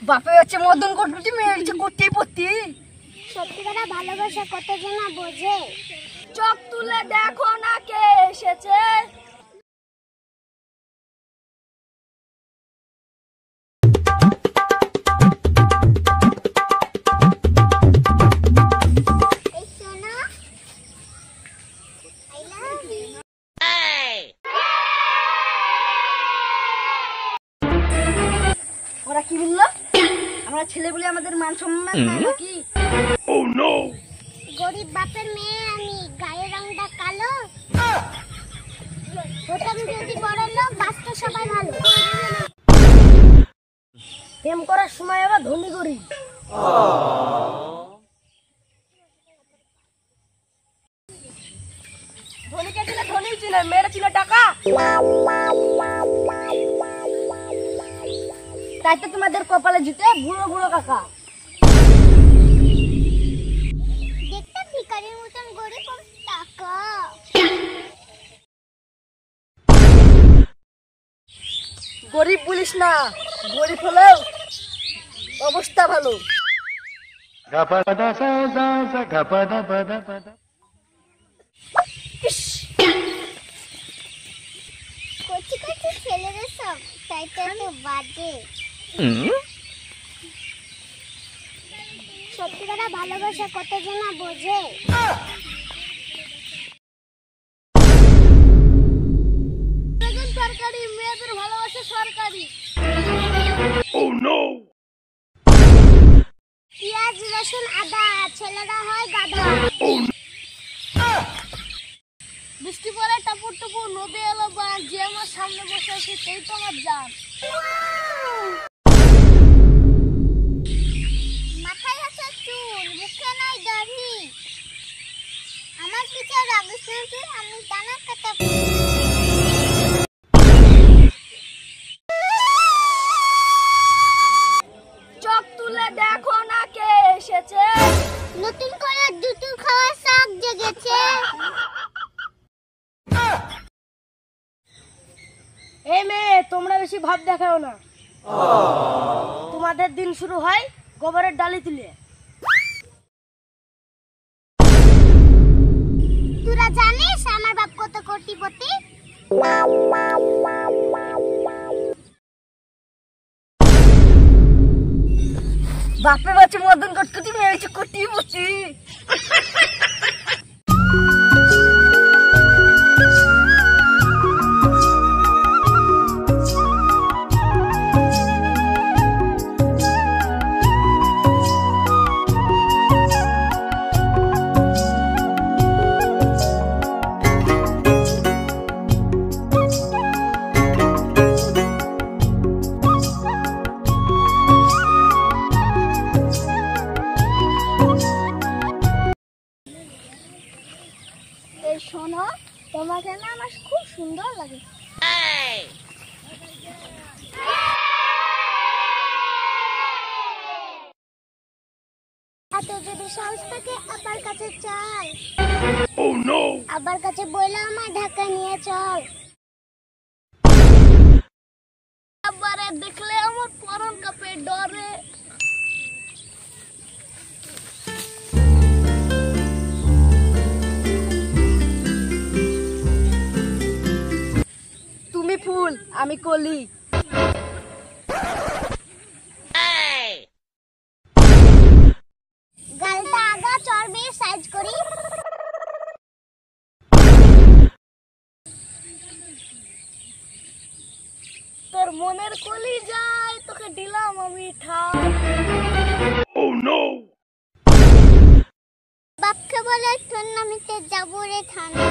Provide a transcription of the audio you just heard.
বাপে হচ্ছে মদন করতে মেয়ের ইচ্ছে করতেই পড়তি। সত্যি কথা ভালোবাসা কতজন না বোঝে। চোখ তুলে দেখো না কে এসেছে। ওরা কি বললো? আমরা ছেলে বলে আমাদের মান সম্মান নাই নাকি? Oh no! গরিব বাপের মেয়ে আমি, গায়ের রংটা কালো। হতাম যদি বড় লোক, বাঁচতো সবাই ভালো। প্রেম করার সময় আবার ধনী গরিব। ধনীকে ছিল ধনী ছিল, মেয়েরা ছিল টাকা। তাই তো তোমাদের কপালে জুটে বুড়ো বুড়ো কাকা। দেখতে ভিখারির মতন, গরিব টাকা। গরিব বলিস না, গরিব হলেও অবস্থা ভালো। কচি কচি ছেলেরা সব, তাই তো এত বাজে। সত্যি কথা ভালোবাসা কতজন না বোঝে। সরকারি, মেয়েদের ভালোবাসা সরকারি। Oh no! পেঁয়াজ রসুন আদা, ছেলেরা হয় গাধা। বৃষ্টি পরে টাপুর টুপুর, নদী এলো বান, যে আমার সামনে বসে আছে সেই তো আমার জান। মাথায় আছে চুল, মুখে নাই দাড়ি। আমার পিছে রাগি শুনছি, আমি টানা কাটা। চোখ তুলে দেখো না কে এসেছে। নতুন করে দুটো খাওয়া শাক জেগেছে। এই মেয়ে, তোমরা বেশি ভাব দেখাও না। তোমাদের দিন শুরু হয় গোবরের ডালি তুলে। তোরা জানিস আমার বাপ কত কোটিপতি? বাপে বাচ্চা মদন করতে মেয়ে হচ্ছে কোটিপতি। শোনো, তোমাকে না আমার খুব সুন্দর লাগে। এত যদি সাহস থাকে আবার কাছে চল। Oh no! আবার কাছে বইলে আমার ঢাকা নিয়ে চল। একবারে দেখলে আমার পরন কাঁপে ডরে। তুমি ফুল, আমি কলি। গালটা আগা চর্বি সাইজ করি। তোর মনের কলি যায়, তোকে দিলাম আমি ঠাই। Oh no! বাপকে বলে তোর নামিতে যাবো রে থানা।